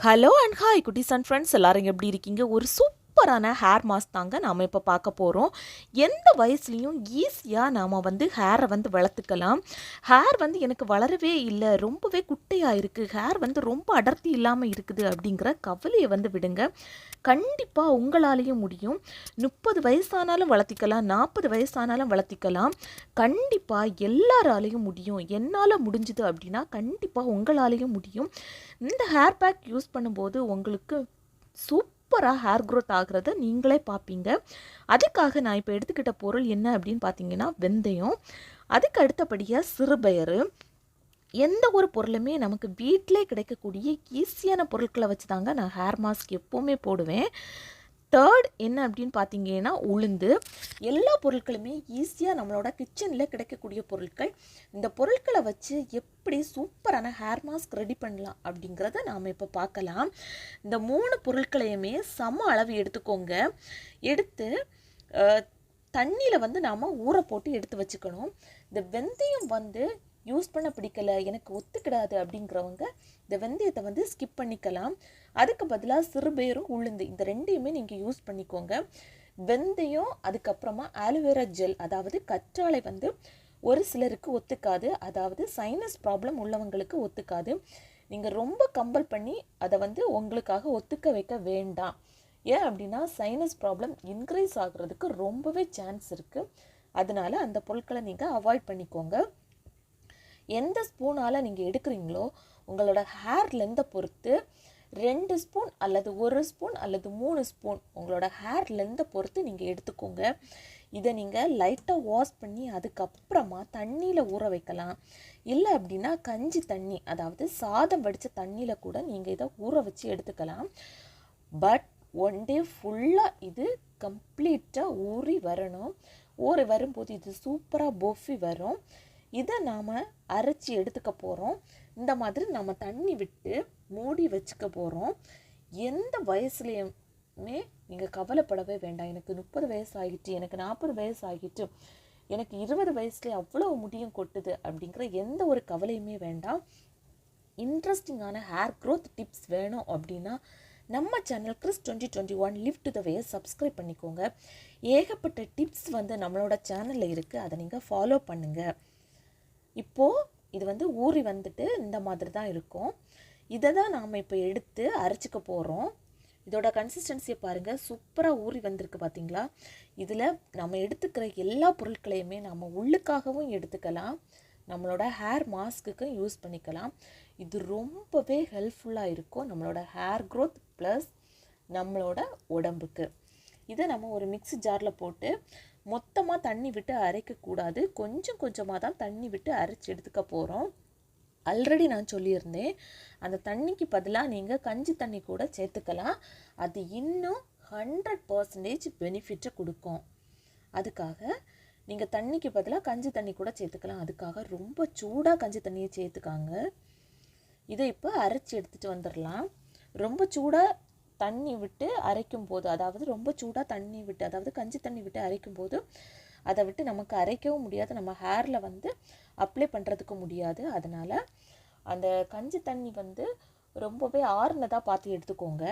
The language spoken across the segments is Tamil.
ஹலோ அண்ட் ஹாய் குட்டீஸ் அண்ட் ஃப்ரெண்ட்ஸ் எல்லாரும் எப்படி இருக்கீங்க? ஒரு சூப்பரான ஹேர் மாஸ்க் தாங்க நாம் இப்போ பார்க்க போகிறோம். எந்த வயசுலேயும் ஈஸியாக நாம் ஹேரை வளர்த்துக்கலாம். ஹேர் எனக்கு வளரவே இல்லை, ரொம்பவே குட்டையாக இருக்குது, ஹேர் ரொம்ப அடர்த்தி இல்லாமல் இருக்குது அப்படிங்கிற கவலையை விடுங்க. கண்டிப்பாக உங்களாலேயும் முடியும். 30 வயசானாலும் வளர்த்திக்கலாம், 40 வயசானாலும் வளர்த்திக்கலாம். கண்டிப்பாக எல்லாராலையும் முடியும். என்னால் முடிஞ்சுது அப்படின்னா கண்டிப்பாக உங்களாலேயும் முடியும். இந்த ஹேர் பேக் யூஸ் பண்ணும்போது உங்களுக்கு சூப்பராக ஹேர் க்ரோத் ஆகிறத நீங்களே பார்ப்பீங்க. அதுக்காக நான் இப்போ எடுத்துக்கிட்ட பொருள் என்ன அப்படின்னு பார்த்தீங்கன்னா வெந்தயம், அதுக்கு அடுத்தபடியாக சிறுபயறு. எந்த ஒரு பொருளுமே நமக்கு வீட்டிலே கிடைக்கக்கூடிய ஈஸியான பொருட்களை வச்சு தாங்க நான் ஹேர் மாஸ்க் எப்போவுமே போடுவேன். தேர்ட் என்ன அப்படின்னு பார்த்தீங்கன்னா உளுந்து. எல்லா பொருட்களுமே ஈஸியாக நம்மளோட கிச்சனில் கிடைக்கக்கூடிய பொருட்கள். இந்த பொருட்களை வச்சு எப்படி சூப்பரான ஹேர் மாஸ்க் ரெடி பண்ணலாம் அப்படிங்கிறத நாம் இப்போ பார்க்கலாம். இந்த 3 பொருட்களையுமே சம அளவு எடுத்துக்கோங்க. எடுத்து தண்ணியில் நாம் ஊற போட்டு எடுத்து வச்சுக்கணும். இந்த வெந்தயம் யூஸ் பண்ண பிடிக்கலை, எனக்கு ஒத்துக்கிடாது அப்படிங்கிறவங்க இந்த வெந்தயத்தை ஸ்கிப் பண்ணிக்கலாம். அதுக்கு பதிலாக சிறுபயரும் உளுந்து இந்த ரெண்டையுமே நீங்கள் யூஸ் பண்ணிக்கோங்க. வெந்தயம் அதுக்கப்புறமா ஆலோவேரா ஜெல், அதாவது கற்றாழை ஒரு சிலருக்கு ஒத்துக்காது, அதாவது சைனஸ் ப்ராப்ளம் உள்ளவங்களுக்கு ஒத்துக்காது. நீங்கள் ரொம்ப கம்பல் பண்ணி அதை உங்களுக்காக ஒத்துக்க வைக்க வேண்டாம். ஏன் அப்படின்னா சைனஸ் ப்ராப்ளம் இன்க்ரீஸ் ஆகுறதுக்கு ரொம்பவே சான்ஸ் இருக்குது. அதனால அந்த பொருட்களை நீங்கள் அவாய்ட் பண்ணிக்கோங்க. எந்த ஸ்பூனால் நீங்கள் எடுக்கிறீங்களோ உங்களோட ஹேர் லென்த்தை பொறுத்து 2 ஸ்பூன் அல்லது 1 ஸ்பூன் அல்லது 3 ஸ்பூன் உங்களோட ஹேர் லென்த்தை பொறுத்து நீங்கள் எடுத்துக்கோங்க. இதை நீங்கள் லைட்டாக வாஷ் பண்ணி அதுக்கப்புறமா தண்ணியில் ஊற வைக்கலாம். இல்லை அப்படின்னா கஞ்சி தண்ணி, அதாவது சாதம் வடித்த தண்ணியில் கூட நீங்கள் இதை ஊற வச்சு எடுத்துக்கலாம். பட் 1 டே ஃபுல்லாக இது கம்ப்ளீட்டாக ஊறி வரணும். ஊறி வரும்போது இது சூப்பராக பொஃபி வரும். இதை நாம் அரைச்சி எடுத்துக்க போகிறோம். இந்த மாதிரி நம்ம தண்ணி விட்டு மூடி வச்சுக்க போகிறோம். எந்த வயசுலேயுமே நீங்கள் கவலைப்படவே வேண்டாம். எனக்கு 30 வயசு ஆகிட்டு, எனக்கு 40 வயசு ஆகிட்டு, எனக்கு 20 வயசுலேயே அவ்வளோ முடியும் கொட்டுது அப்படிங்கிற எந்த ஒரு கவலையுமே வேண்டாம். இன்ட்ரெஸ்டிங்கான ஹேர் க்ரோத் டிப்ஸ் வேணும் அப்படின்னா நம்ம channel Chris 2021 live to the way subscribe பண்ணிக்கோங்க. ஏகப்பட்ட டிப்ஸ் நம்மளோட சேனலில் இருக்குது, அதை நீங்கள் ஃபாலோ பண்ணுங்கள். இப்போது இது ஊறி இந்த மாதிரி தான் இருக்கும். இதை தான் நாம் இப்போ எடுத்து அரைச்சிக்க போகிறோம். இதோட கன்சிஸ்டன்சியை பாருங்கள், சூப்பராக ஊறி வந்திருக்கு பார்த்தீங்களா? இதில் நம்ம எடுத்துக்கிற எல்லா பொருட்களையுமே நம்ம உள்ளுக்காகவும் எடுத்துக்கலாம், நம்மளோட ஹேர் மாஸ்க்குக்கும் யூஸ் பண்ணிக்கலாம். இது ரொம்பவே ஹெல்ப்ஃபுல்லாக இருக்கும் நம்மளோட ஹேர் க்ரோத் ப்ளஸ் நம்மளோட உடம்புக்கு. இதை நம்ம ஒரு மிக்ஸி ஜாரில் போட்டு மொத்தமாக தண்ணி விட்டு அரைக்கக்கூடாது, கொஞ்சம் கொஞ்சமாக தான் தண்ணி விட்டு அரைச்சி எடுத்துக்க போகிறோம். ஆல்ரெடி நான் சொல்லியிருந்தேன், அந்த தண்ணிக்கு பதிலாக நீங்கள் கஞ்சி தண்ணி கூட சேர்த்துக்கலாம். அது இன்னும் 100% பெனிஃபிட்டை கொடுக்கும். அதுக்காக நீங்கள் தண்ணிக்கு பதிலாக கஞ்சி தண்ணி கூட சேர்த்துக்கலாம். அதுக்காக ரொம்ப சூடாக கஞ்சி தண்ணியை சேர்த்துக்காங்க. இதை இப்போ அரைச்சி எடுத்துகிட்டு வந்துடலாம். ரொம்ப சூடாக தண்ணி விட்டு அரைக்கும் போது, அதாவது ரொம்ப சூடாக தண்ணி விட்டு, அதாவது கஞ்சி தண்ணி விட்டு அரைக்கும் போது அதை விட்டு நமக்கு அரைக்கவும் முடியாது, நம்ம ஹேரில் அப்ளை பண்ணுறதுக்கு முடியாது. அதனால் அந்த கஞ்சி தண்ணி ரொம்பவே ஆறுனதாக பார்த்து எடுத்துக்கோங்க.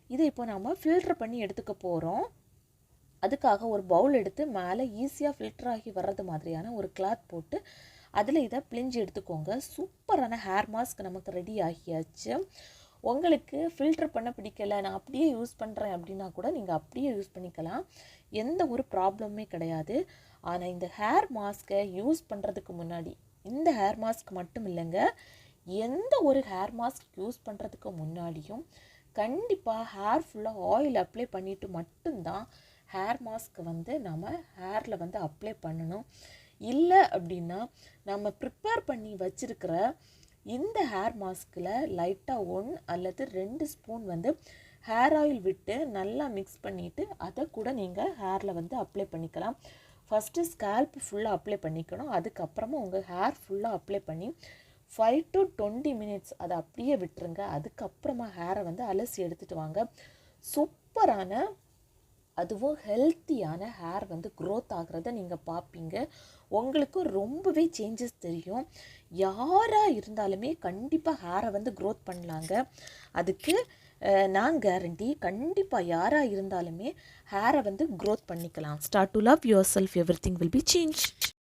இதை இப்போ நம்ம ஃபில்ட்ரு பண்ணி எடுத்துக்க போகிறோம். அதுக்காக ஒரு பவுல் எடுத்து மேலே ஈஸியாக ஃபில்டர் ஆகி வர்றது மாதிரியான ஒரு கிளாத் போட்டு அதில் இதை பிழிஞ்சு எடுத்துக்கோங்க. சூப்பரான ஹேர் மாஸ்க் நமக்கு ரெடி ஆகியாச்சு. உங்களுக்கு ஃபில்டர் பண்ண பிடிக்கலை, நான் அப்படியே யூஸ் பண்ணுறேன் அப்படின்னா கூட நீங்கள் அப்படியே யூஸ் பண்ணிக்கலாம், எந்த ஒரு ப்ராப்ளமே கிடையாது. ஆனால் இந்த ஹேர் மாஸ்க்கை யூஸ் பண்ணுறதுக்கு முன்னாடி, இந்த ஹேர் மாஸ்க் மட்டும் இல்லைங்க, எந்த ஒரு ஹேர் மாஸ்க் யூஸ் பண்ணுறதுக்கு முன்னாடியும் கண்டிப்பாக ஹேர் ஃபுல்லாக ஆயில் அப்ளை பண்ணிவிட்டு மட்டும்தான் ஹேர் மாஸ்க்கை நம்ம ஹேரில் அப்ளை பண்ணணும். இல்லை அப்படின்னா நம்ம ப்ரிப்பேர் பண்ணி வச்சுருக்கிற இந்த ஹேர் மாஸ்கில் லைட்டாக 1 அல்லது 2 ஸ்பூன் ஹேர் ஆயில் விட்டு நல்லா மிக்ஸ் பண்ணிவிட்டு அதை கூட நீங்கள் ஹேரில் அப்ளை பண்ணிக்கலாம். ஃபஸ்ட்டு ஸ்கேல்ப் ஃபுல்லாக அப்ளை பண்ணிக்கணும். அதுக்கப்புறமா உங்கள் ஹேர் ஃபுல்லாக அப்ளை பண்ணி 5 to 20 மினிட்ஸ் அதை அப்படியே விட்டுருங்க. அதுக்கப்புறமா ஹேரை அலசி எடுத்துகிட்டு வாங்க. சூப்பரான அதுவும் ஹெல்த்தியான ஹேர் க்ரோத் ஆகிறத நீங்கள் பார்ப்பீங்க. உங்களுக்கு ரொம்பவே சேஞ்சஸ் தெரியும். யாராக இருந்தாலுமே கண்டிப்பாக ஹேரை வந்து க்ரோத் பண்ணலாங்க. அதுக்கு நான் கேரண்டி, கண்டிப்பாக யாராக இருந்தாலுமே ஹேரை வந்து க்ரோத் பண்ணிக்கலாம். Start to love your self, everything will be change.